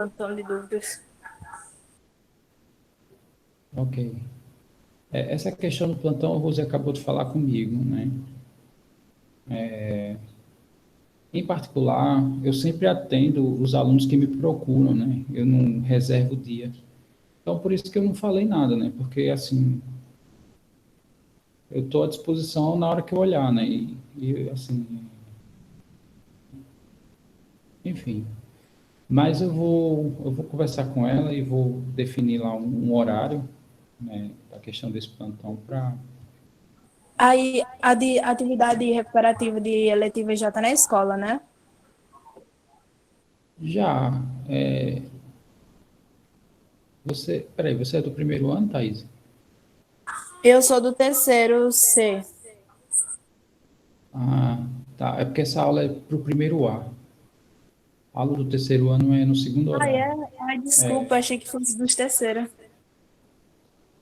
plantão de dúvidas. Ok. Essa questão do plantão, a Rose acabou de falar comigo, né? Em particular, eu sempre atendo os alunos que me procuram, né? Eu não reservo o dia. Então, por isso que eu não falei nada, né? Porque, assim, eu estou à disposição na hora que eu olhar, né? Assim, enfim. Mas eu vou conversar com ela e vou definir lá um horário, né? A questão desse plantão para... Aí, a atividade recuperativa de eletiva já está na escola, né? Já, peraí, você é do primeiro ano, Thaís? Eu sou do terceiro C. Ah, tá. É porque essa aula é para o primeiro A. A aula do terceiro ano é no segundo Ah, é? horário. Ai, É, desculpa, achei que fosse dos terceiros.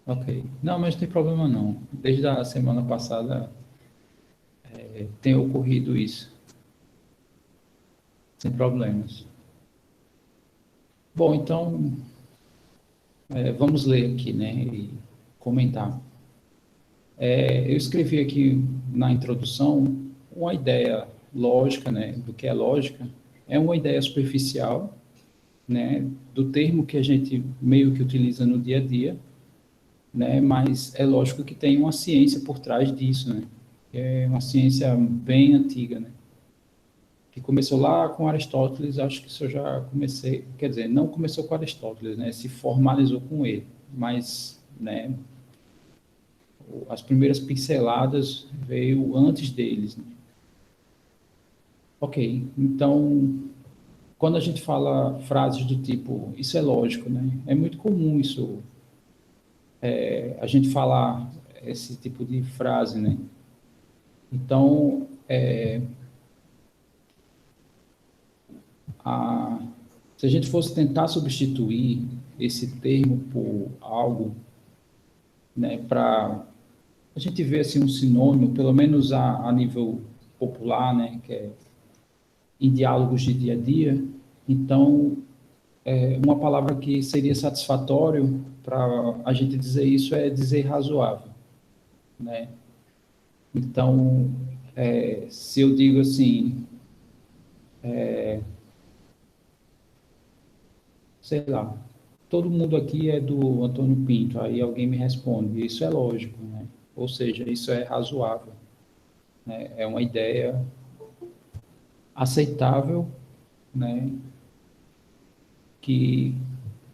ok. Não, mas não tem problema não. Desde a semana passada tem ocorrido isso, sem problemas. Bom, então vamos ler aqui, né, e comentar. Eu escrevi aqui na introdução uma ideia lógica, né, do que é lógica. É uma ideia superficial, né, do termo que a gente meio que utiliza no dia a dia, né? Mas é lógico que tem uma ciência por trás disso, né? É uma ciência bem antiga, né? Que começou lá com Aristóteles, acho que isso eu já comecei, quer dizer, não começou com Aristóteles, né? Se formalizou com ele, mas, né? As primeiras pinceladas veio antes deles, né? Ok, então, quando a gente fala frases do tipo, isso é lógico, né? É muito comum isso, a gente falar esse tipo de frase, né? Então, a, se a gente fosse tentar substituir esse termo por algo, né, para a gente ver assim um sinônimo, pelo menos a nível popular, né, que é em diálogos de dia a dia, então uma palavra que seria satisfatório para a gente dizer isso é dizer razoável, né? Então, se eu digo assim, sei lá, todo mundo aqui é do Antônio Pinto, aí alguém me responde, isso é lógico, né? Ou seja, isso é razoável, né? É uma ideia aceitável, né? Que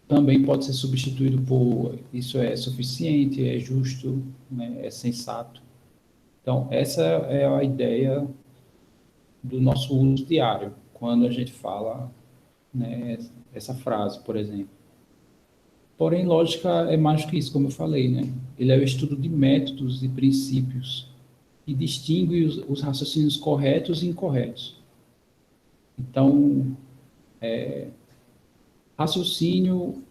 também pode ser substituído por isso é suficiente, é justo, né? É sensato. Então, essa é a ideia do nosso uso diário, quando a gente fala, né, essa frase, por exemplo. Porém, lógica é mais que isso, como eu falei, né? Ele é o estudo de métodos e princípios que distingue os raciocínios corretos e incorretos. Então, raciocínio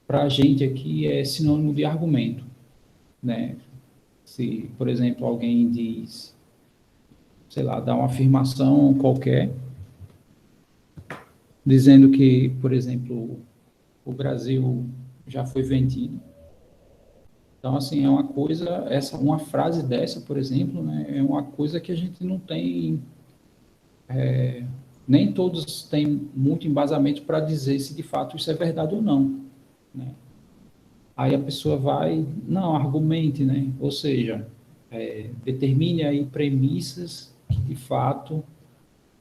para a gente aqui é sinônimo de argumento, né? Se, por exemplo, alguém diz, sei lá, dá uma afirmação qualquer, dizendo que, por exemplo, o Brasil já foi vendido. Então, assim, é uma coisa, uma frase dessa, por exemplo, né, é uma coisa que a gente não tem, nem todos têm muito embasamento para dizer se de fato isso é verdade ou não, né? Aí a pessoa vai, não, argumente, né? Ou seja, determine aí premissas que de fato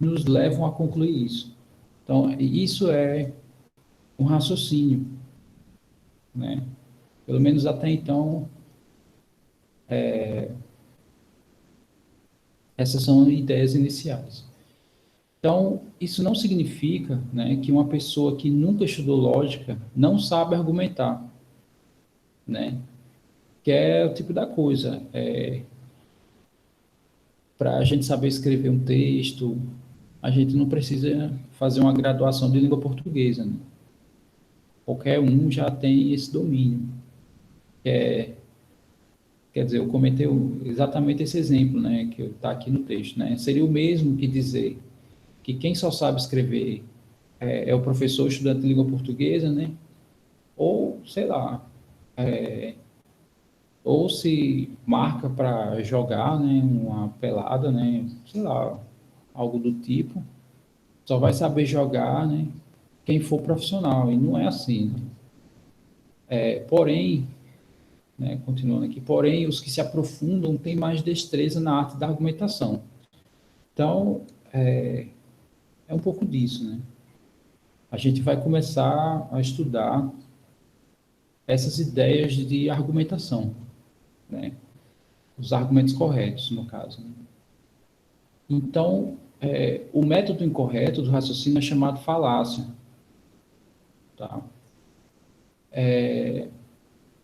nos levam a concluir isso. Então, isso é um raciocínio, né? Pelo menos até então, essas são ideias iniciais. Então, isso não significa, né, que uma pessoa que nunca estudou lógica não sabe argumentar, né? Que é o tipo da coisa. Para a gente saber escrever um texto, a gente não precisa fazer uma graduação de língua portuguesa, né? Qualquer um já tem esse domínio. Quer dizer, eu comentei exatamente esse exemplo, né, que está aqui no texto, né? Seria o mesmo que dizer que quem só sabe escrever é o professor estudante de língua portuguesa, né? Ou, sei lá, ou se marca para jogar, né? Uma pelada, né? Sei lá, algo do tipo. Só vai saber jogar, né? Quem for profissional, e não é assim, né? Porém, né, continuando aqui, porém, os que se aprofundam têm mais destreza na arte da argumentação. Então, é um pouco disso, né? A gente vai começar a estudar essas ideias de argumentação, né? Os argumentos corretos, no caso, né? Então, o método incorreto do raciocínio é chamado falácia, tá?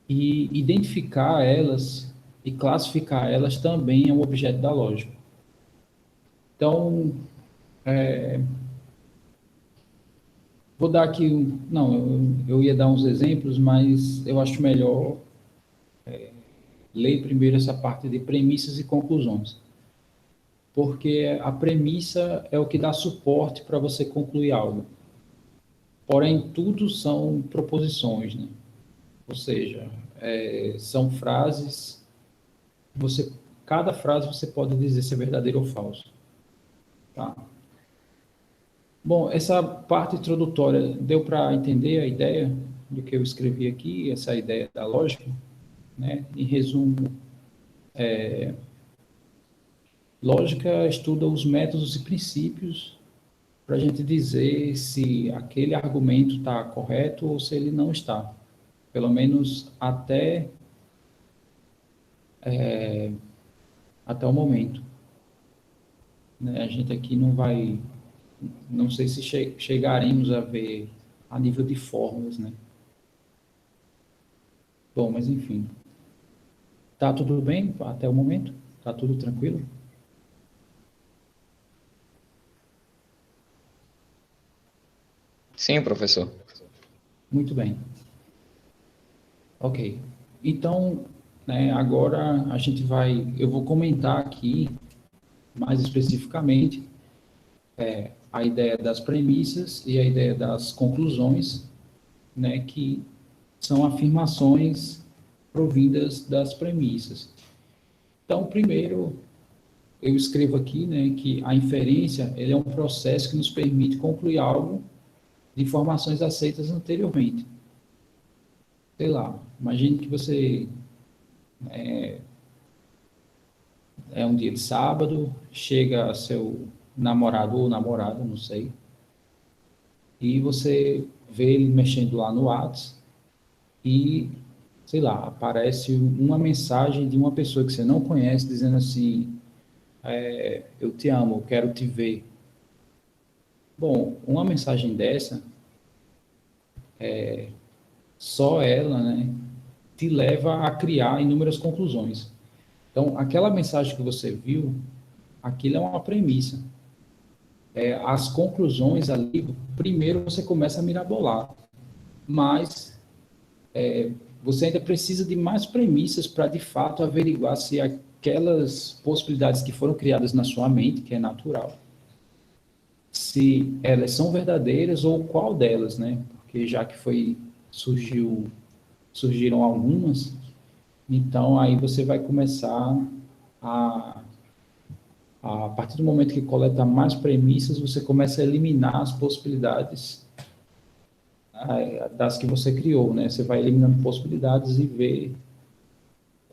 E identificar elas e classificar elas também é um objeto da lógica. Então, vou dar aqui não, eu ia dar uns exemplos, mas eu acho melhor ler primeiro essa parte de premissas e conclusões, porque a premissa é o que dá suporte para você concluir algo. Porém, tudo são proposições, né? Ou seja, são frases, você, cada frase você pode dizer se é verdadeiro ou falso, tá? Bom, essa parte introdutória deu para entender a ideia do que eu escrevi aqui, essa ideia da lógica, né? Em resumo, lógica estuda os métodos e princípios para a gente dizer se aquele argumento está correto ou se ele não está. Pelo menos até o momento, né? A gente aqui não vai, não sei se chegaremos a ver a nível de fórmulas, né? Bom, mas enfim. Tá tudo bem até o momento? Tá tudo tranquilo? Sim, professor. Muito bem. Ok. Então, né, agora a gente vai, eu vou comentar aqui mais especificamente a ideia das premissas e a ideia das conclusões, né, que são afirmações provindas das premissas. Então, primeiro, eu escrevo aqui, né, que a inferência ele é um processo que nos permite concluir algo de informações aceitas anteriormente. Sei lá, imagine que você é um dia de sábado, chega seu namorado ou namorada, não sei, e você vê ele mexendo lá no WhatsApp e, sei lá, aparece uma mensagem de uma pessoa que você não conhece dizendo assim, eu te amo, eu quero te ver. Bom, uma mensagem dessa, só ela, né, te leva a criar inúmeras conclusões. Então, aquela mensagem que você viu, aquilo é uma premissa. As conclusões ali, primeiro você começa a mirabolar, mas você ainda precisa de mais premissas para, de fato, averiguar se aquelas possibilidades que foram criadas na sua mente, que é natural, se elas são verdadeiras ou qual delas, né? Porque já que surgiram algumas, então aí você vai começar a partir do momento que coleta mais premissas, você começa a eliminar as possibilidades das que você criou, né? Você vai eliminando possibilidades e ver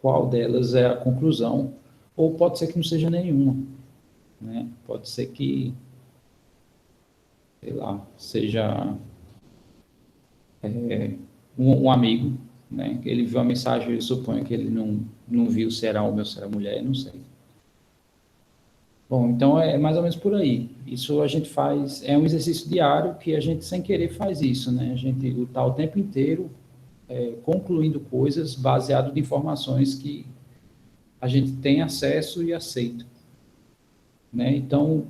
qual delas é a conclusão, ou pode ser que não seja nenhuma, né? Pode ser que, sei lá, seja um amigo, né? Ele viu a mensagem, eu suponho que ele não viu se era homem ou se era mulher, não sei. Bom, então é mais ou menos por aí. Isso a gente faz, é um exercício diário que a gente sem querer faz isso, né? A gente está o tempo inteiro concluindo coisas baseado em informações que a gente tem acesso e aceita, né? Então,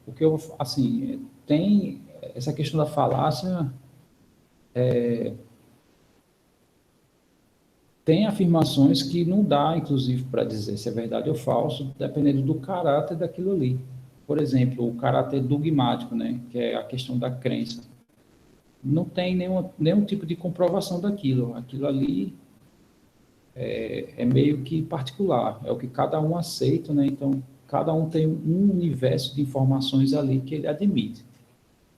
o que eu, assim, tem essa questão da falácia, tem afirmações que não dá, inclusive, para dizer se é verdade ou falso, dependendo do caráter daquilo ali. por exemplo, o caráter dogmático, né, que é a questão da crença. Não tem nenhum tipo de comprovação daquilo. Aquilo ali é meio que particular, é o que cada um aceita, né? Então, cada um tem um universo de informações ali que ele admite,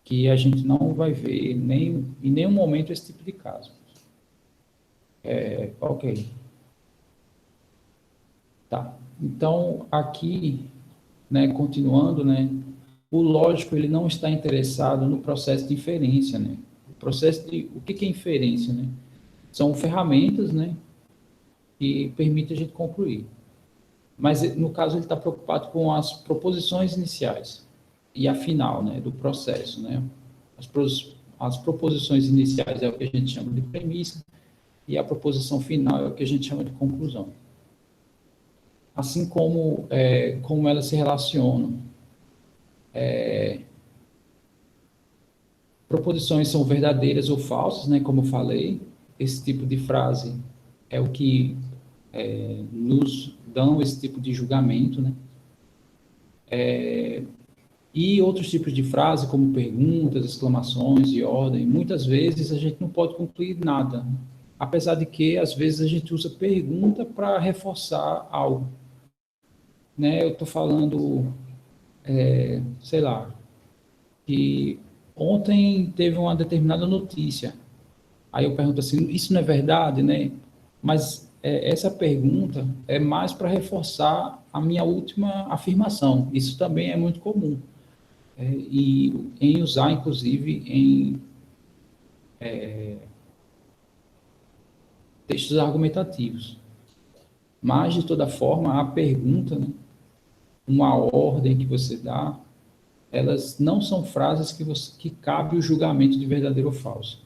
que a gente não vai ver em nenhum momento esse tipo de caso. Ok, tá. Então, aqui, né, continuando, né, o lógico ele não está interessado no processo de inferência, né? O que é inferência, né? São ferramentas, né, que permitem a gente concluir. Mas, no caso, ele está preocupado com as proposições iniciais e a final, né, do processo, né? As proposições iniciais é o que a gente chama de premissa e a proposição final é o que a gente chama de conclusão. Assim como elas se relacionam. Proposições são verdadeiras ou falsas, né, como eu falei. Esse tipo de frase é o que nos dão esse tipo de julgamento, né? E outros tipos de frase, como perguntas, exclamações e ordem, muitas vezes a gente não pode concluir nada, apesar de que às vezes a gente usa pergunta para reforçar algo, né? Eu estou falando, sei lá, que ontem teve uma determinada notícia. Aí eu pergunto assim, isso não é verdade, né? Mas essa pergunta é mais para reforçar a minha última afirmação. Isso também é muito comum. E em usar, inclusive, em textos argumentativos. Mas, de toda forma, a pergunta, né, uma ordem que você dá, elas não são frases que cabe o julgamento de verdadeiro ou falso,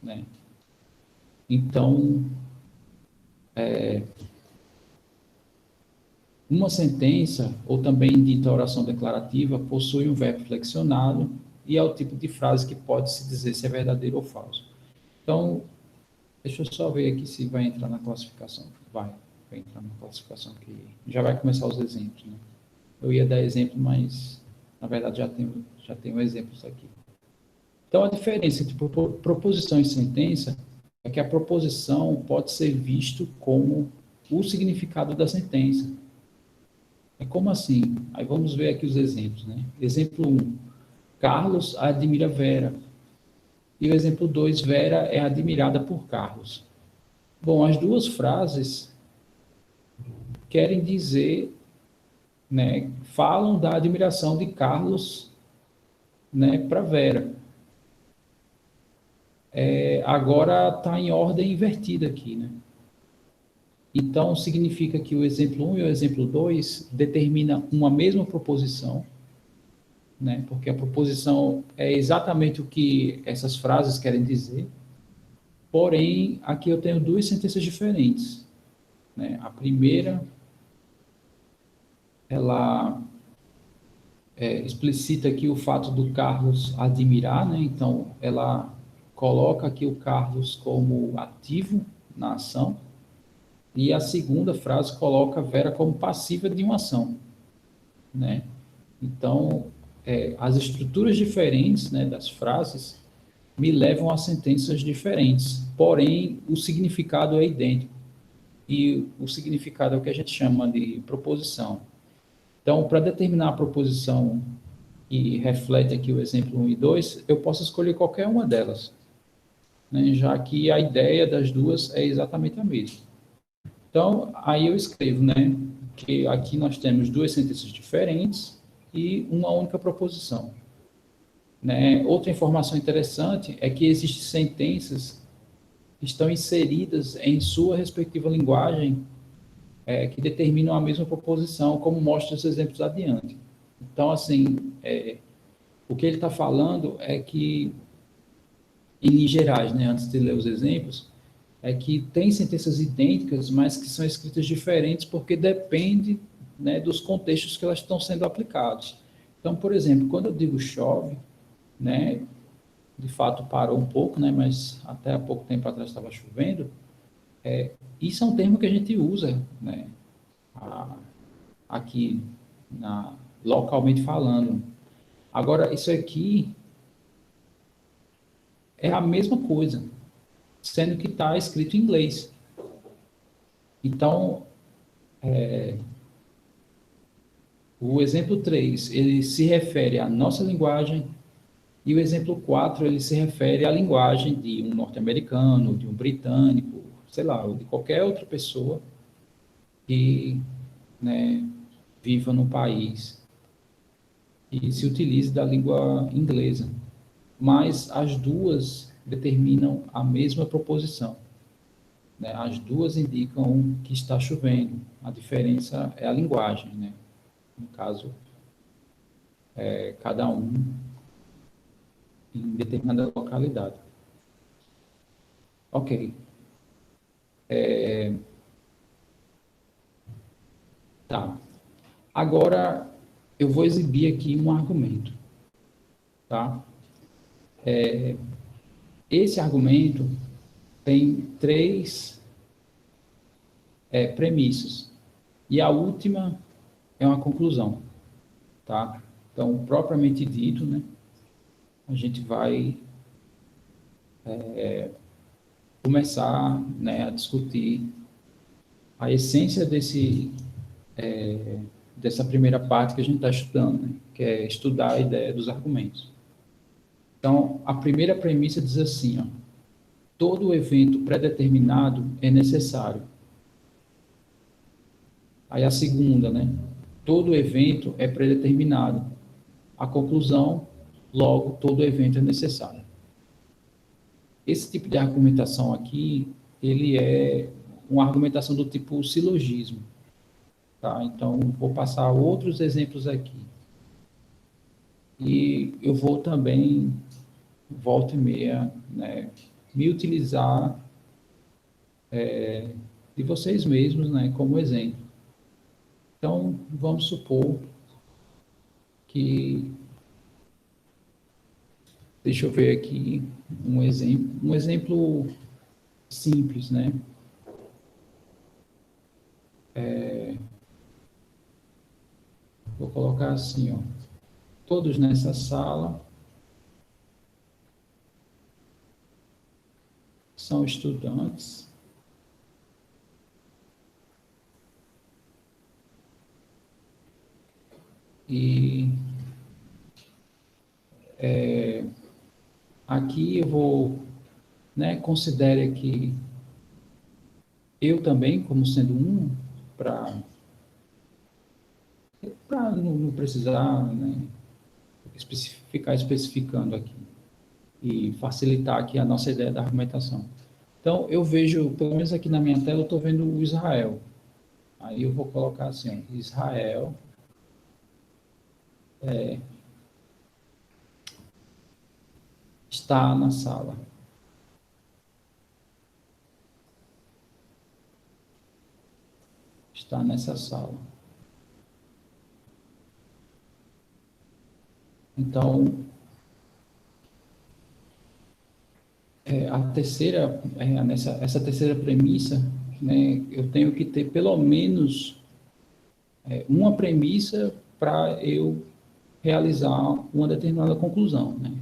né? Então, uma sentença, ou também dita oração declarativa, possui um verbo flexionado e é o tipo de frase que pode se dizer se é verdadeiro ou falso. Então, deixa eu só ver aqui se vai entrar na classificação. Vai entrar na classificação que já vai começar os exemplos, né? Eu ia dar exemplo, mas na verdade já tenho exemplos aqui. Então, a diferença entre proposição e sentença é que a proposição pode ser visto como o significado da sentença. É como assim? Aí vamos ver aqui os exemplos, né? Exemplo 1, Carlos admira Vera. E o exemplo 2, Vera é admirada por Carlos. Bom, as duas frases querem dizer, né, falam da admiração de Carlos, né, para Vera. Agora está em ordem invertida aqui, né? Então, significa que o exemplo 1 e o exemplo 2 determinam uma mesma proposição, né? Porque a proposição é exatamente o que essas frases querem dizer, porém, aqui eu tenho duas sentenças diferentes, né? A primeira, ela explicita aqui o fato do Carlos admirar, né? Então, ela coloca aqui o Carlos como ativo na ação, e a segunda frase coloca a Vera como passiva de uma ação, né? Então, as estruturas diferentes, né, das frases me levam a sentenças diferentes, porém, o significado é idêntico. E o significado é o que a gente chama de proposição. Então, para determinar a proposição que reflete aqui o exemplo 1 e 2, eu posso escolher qualquer uma delas, né, já que a ideia das duas é exatamente a mesma. Então, aí eu escrevo, né, que aqui nós temos duas sentenças diferentes e uma única proposição, né? Outra informação interessante é que existem sentenças que estão inseridas em sua respectiva linguagem, que determinam a mesma proposição, como mostra os exemplos adiante. Então, assim, o que ele está falando é que, em linhas gerais, né, antes de ler os exemplos, é que tem sentenças idênticas, mas que são escritas diferentes porque depende, né, dos contextos que elas estão sendo aplicados. Então, por exemplo, quando eu digo chove, né, de fato parou um pouco, né, mas até há pouco tempo atrás estava chovendo, isso é um termo que a gente usa, né, aqui localmente falando. Agora, isso aqui é a mesma coisa, sendo que está escrito em inglês. Então, o exemplo 3 ele se refere à nossa linguagem, e o exemplo 4 ele se refere à linguagem de um norte-americano, de um britânico, sei lá, ou de qualquer outra pessoa que, né, viva no país e se utilize da língua inglesa. Mas as duas determinam a mesma proposição, né? As duas indicam que está chovendo. A diferença é a linguagem, né? No caso, cada um em determinada localidade. Ok. Tá. Agora eu vou exibir aqui um argumento, tá? Esse argumento tem três premissas e a última é uma conclusão, tá? Então, propriamente dito, né, a gente vai começar, né, a discutir a essência dessa primeira parte que a gente está estudando, né, que é estudar a ideia dos argumentos. Então, a primeira premissa diz assim, ó, todo evento pré-determinado é necessário. Aí a segunda, né, todo evento é predeterminado. A conclusão, logo, todo evento é necessário. Esse tipo de argumentação aqui, ele é uma argumentação do tipo silogismo, tá? Então, vou passar outros exemplos aqui. E eu vou também, volta e meia, né, me utilizar de vocês mesmos, né, como exemplo. Então, vamos supor que, deixa eu ver aqui um exemplo simples, né? Vou colocar assim, ó, todos nessa sala são estudantes e aqui eu vou, né, considere que eu também, como sendo um, para não precisar, né, ficar especificando aqui e facilitar aqui a nossa ideia da argumentação. Então, eu vejo, pelo menos aqui na minha tela, eu estou vendo o Israel. Aí eu vou colocar assim, Israel está na sala. Está nessa sala. Então, essa terceira premissa, né, eu tenho que ter pelo menos uma premissa para eu realizar uma determinada conclusão, né?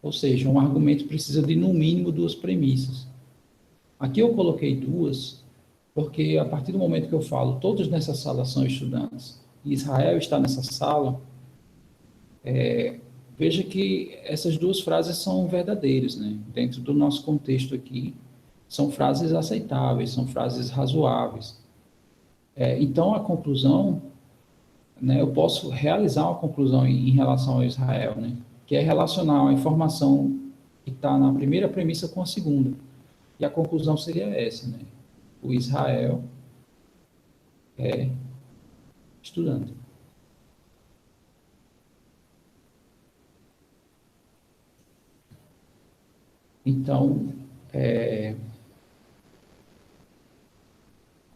Ou seja, um argumento precisa de no mínimo duas premissas. Aqui eu coloquei duas, porque a partir do momento que eu falo todos nessa sala são estudantes e Israel está nessa sala, veja que essas duas frases são verdadeiras, né? Dentro do nosso contexto aqui, são frases aceitáveis, são frases razoáveis. Então, a conclusão, né, eu posso realizar uma conclusão em relação ao Israel, né, que é relacionar a informação que está na primeira premissa com a segunda. E a conclusão seria essa, né? O Israel é estudante. Então,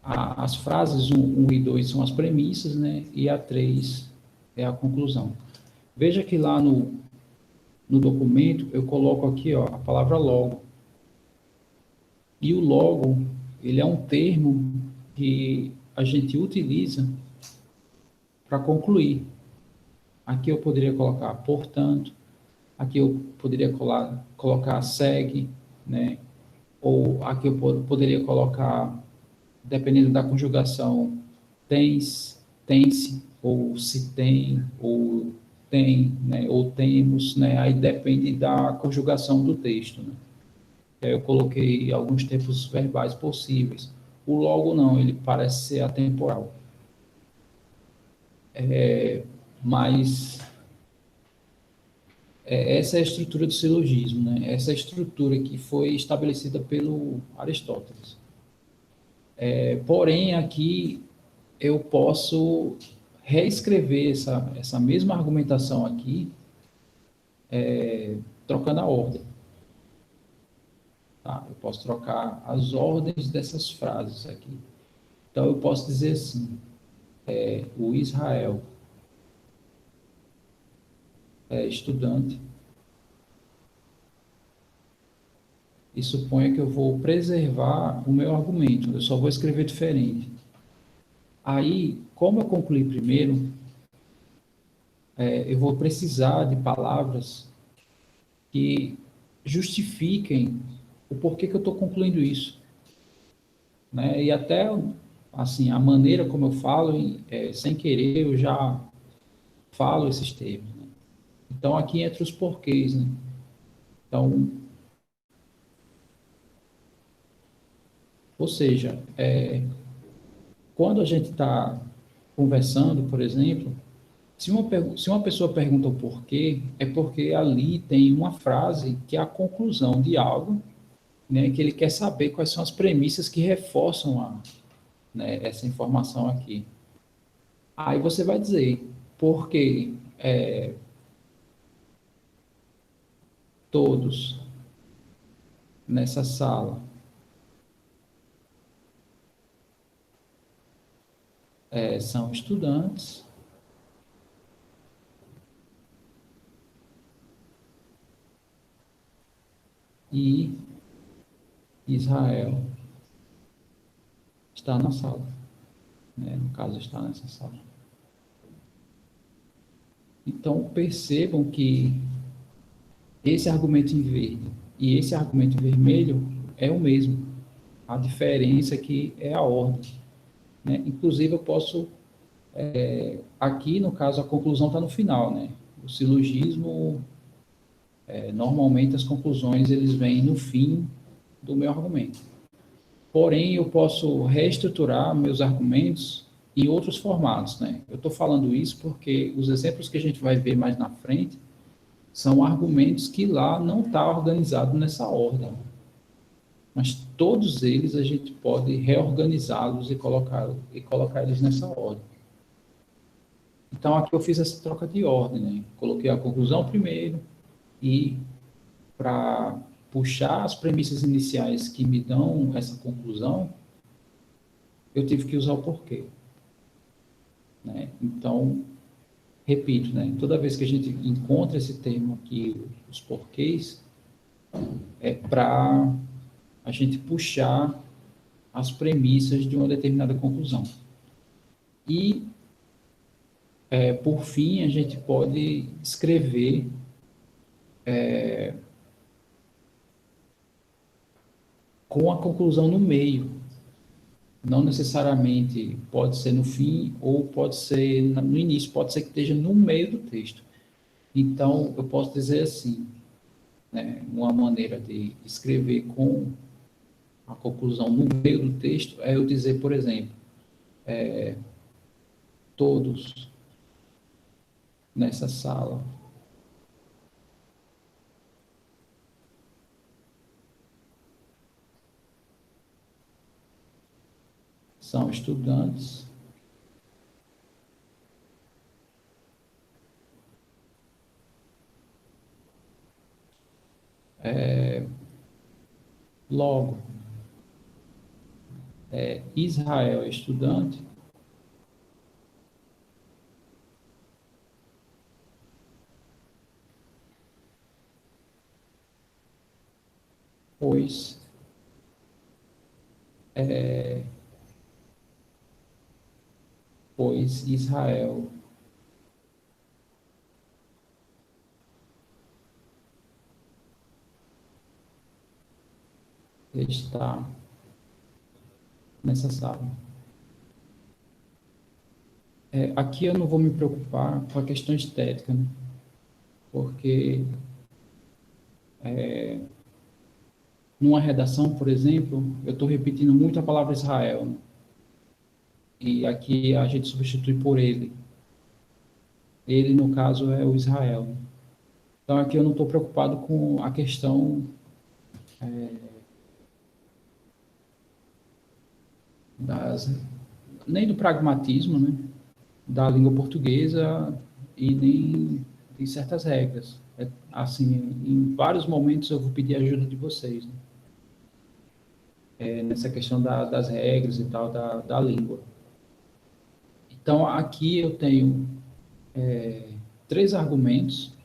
as frases 1 e 2 são as premissas, né? E a 3 é a conclusão. Veja que lá no documento eu coloco aqui, ó, a palavra logo. E o logo, ele é um termo que a gente utiliza para concluir. Aqui eu poderia colocar portanto, aqui eu poderia colocar segue, né? Ou aqui eu poderia colocar, dependendo da conjugação, tens, tem-se, ou se tem, ou tem, né? Ou temos, né? Aí depende da conjugação do texto, né? Eu coloquei alguns tempos verbais possíveis. O logo não, ele parece ser atemporal. Mas essa é a estrutura do silogismo, né? Essa é a estrutura que foi estabelecida pelo Aristóteles. Porém, aqui eu posso reescrever essa mesma argumentação aqui, trocando a ordem. Tá? Eu posso trocar as ordens dessas frases aqui. Então, eu posso dizer assim, o Israel é estudante, e suponha que eu vou preservar o meu argumento, eu só vou escrever diferente. Aí, como eu concluí primeiro, eu vou precisar de palavras que justifiquem o porquê que eu estou concluindo isso, né? E até, assim, a maneira como eu falo, sem querer, eu já falo esses termos, né? Então, aqui entra os porquês, né? Então, ou seja, quando a gente está conversando, por exemplo, se uma pessoa pergunta o porquê, é porque ali tem uma frase que é a conclusão de algo, né, que ele quer saber quais são as premissas que reforçam né, essa informação aqui. Aí você vai dizer, porque todos nessa sala são estudantes e Israel está na sala, né? No caso, está nessa sala. Então, percebam que esse argumento em verde e esse argumento em vermelho é o mesmo. A diferença é que é a ordem, né? Inclusive, eu posso, aqui no caso, a conclusão está no final, né? O silogismo, normalmente as conclusões eles vêm no fim do meu argumento. Porém, eu posso reestruturar meus argumentos em outros formatos, né? Eu estou falando isso porque os exemplos que a gente vai ver mais na frente são argumentos que lá não está organizado nessa ordem. Mas todos eles a gente pode reorganizá-los e colocar eles nessa ordem. Então, aqui eu fiz essa troca de ordem, né? Coloquei a conclusão primeiro e para puxar as premissas iniciais que me dão essa conclusão, eu tive que usar o porquê, né? Então, repito, né? Toda vez que a gente encontra esse termo aqui, os porquês, é para a gente puxar as premissas de uma determinada conclusão. E, por fim, a gente pode escrever com a conclusão no meio. Não necessariamente pode ser no fim ou pode ser no início, pode ser que esteja no meio do texto. Então, eu posso dizer assim, né, uma maneira de escrever com a conclusão no meio do texto é eu dizer, por exemplo, todos nessa sala são estudantes logo. Israel é estudante, pois pois Israel está nessa sala. Aqui eu não vou me preocupar com a questão estética, né? Porque numa redação, por exemplo, eu estou repetindo muito a palavra Israel, né? E aqui a gente substitui por ele. Ele, no caso, é o Israel, né? Então aqui eu não estou preocupado com a questão nem do pragmatismo, né, da língua portuguesa e nem de certas regras. Assim, em vários momentos eu vou pedir ajuda de vocês, né, nessa questão das regras e tal, da língua. Então, aqui eu tenho 3 argumentos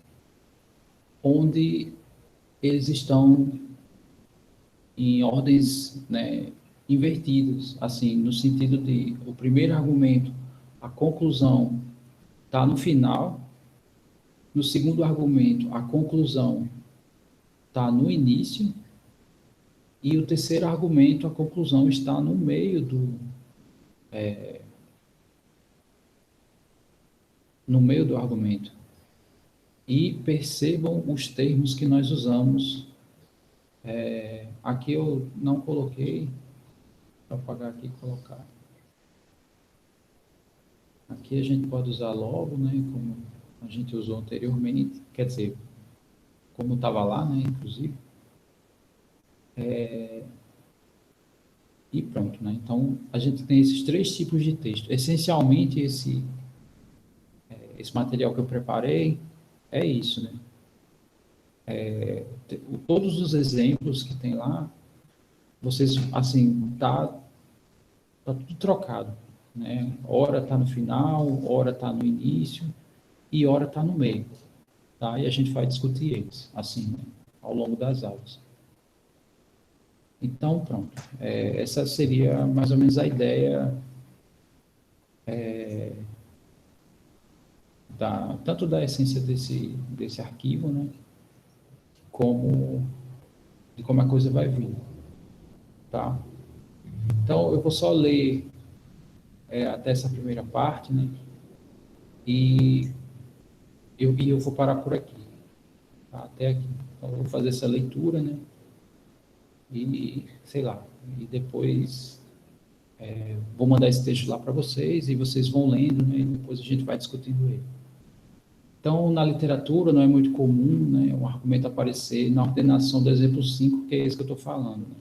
onde eles estão em ordens, né, invertidas, assim, no sentido de o primeiro argumento, a conclusão está no final, no segundo argumento, a conclusão está no início, e o terceiro argumento, a conclusão está no meio do argumento. E percebam os termos que nós usamos. Aqui eu não coloquei, vou apagar aqui e colocar. Aqui a gente pode usar logo, né, como a gente usou anteriormente, quer dizer, como estava lá, né, inclusive. E pronto, né? Então, a gente tem esses 3 tipos de texto. Essencialmente, esse material que eu preparei é isso, né? Todos os exemplos que tem lá, vocês, assim, tá tudo trocado, né? Hora tá no final, hora tá no início e hora tá no meio, tá? E a gente vai discutir eles, assim, né, ao longo das aulas. Então, pronto. Essa seria mais ou menos a ideia tanto da essência desse arquivo, né, como de como a coisa vai vir, tá? Então, eu vou só ler até essa primeira parte, né, e eu vou parar por aqui, tá? Até aqui. Então, eu vou fazer essa leitura, né, e, sei lá, e depois vou mandar esse texto lá para vocês, e vocês vão lendo, né, e depois a gente vai discutindo ele. Então, na literatura, não é muito comum, né, um argumento aparecer na ordenação do exemplo 5, que é esse que eu estou falando, né,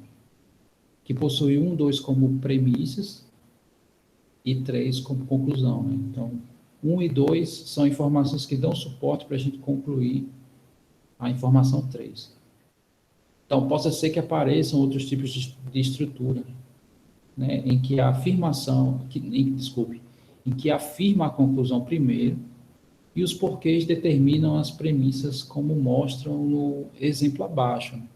que possui 1, 2 como premissas e 3 como conclusão, né? Então, 1 e 2 são informações que dão suporte para a gente concluir a informação 3. Então, possa ser que apareçam outros tipos de estrutura, né, em que a afirmação, em que afirma a conclusão primeiro, e os porquês determinam as premissas, como mostram no exemplo abaixo, né?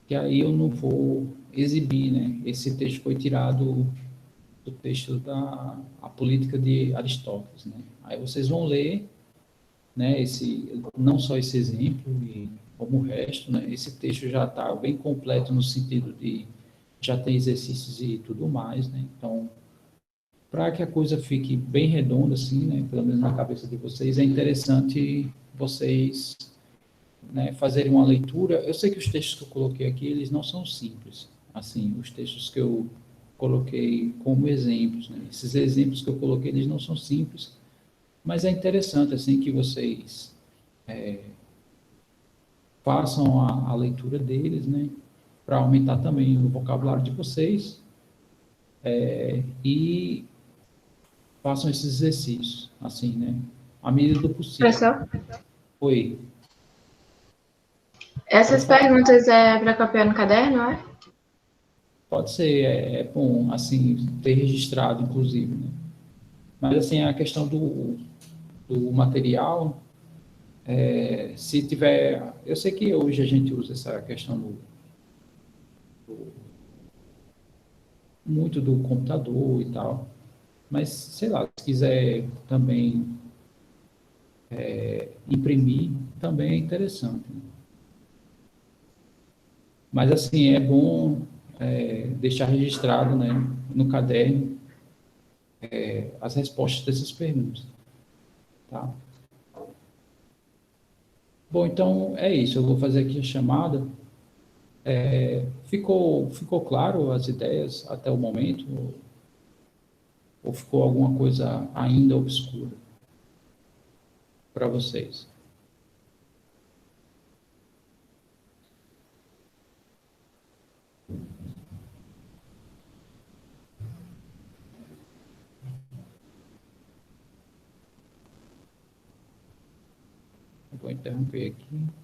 Que aí eu não vou exibir, né? Esse texto foi tirado do texto da A Política de Aristóteles, né? Aí vocês vão ler, né, não só esse exemplo, e como o resto, né? Esse texto já está bem completo no sentido de já tem exercícios e tudo mais, né? Então, para que a coisa fique bem redonda, assim, né, pelo menos na cabeça de vocês, é interessante vocês, né, fazerem uma leitura. Eu sei que os textos que eu coloquei aqui, eles não são simples. Assim, os textos que eu coloquei como exemplos, né, esses exemplos que eu coloquei, eles não são simples, mas é interessante, assim, que vocês façam a leitura deles, né, para aumentar também o vocabulário de vocês, e façam esses exercícios, assim, né? À medida do possível. Professor, Oi. essas perguntas é para copiar no caderno, não é? Pode ser, é bom, assim, ter registrado, inclusive, né? Mas, assim, a questão do material, se tiver... Eu sei que hoje a gente usa essa questão muito do computador e tal, mas, sei lá, se quiser também imprimir, também é interessante, né? Mas, assim, é bom deixar registrado, né, no caderno as respostas dessas perguntas, tá? Bom, então é isso. Eu vou fazer aqui a chamada. Ficou claro as ideias até o momento? Ou ficou alguma coisa ainda obscura para vocês? Eu vou interromper aqui.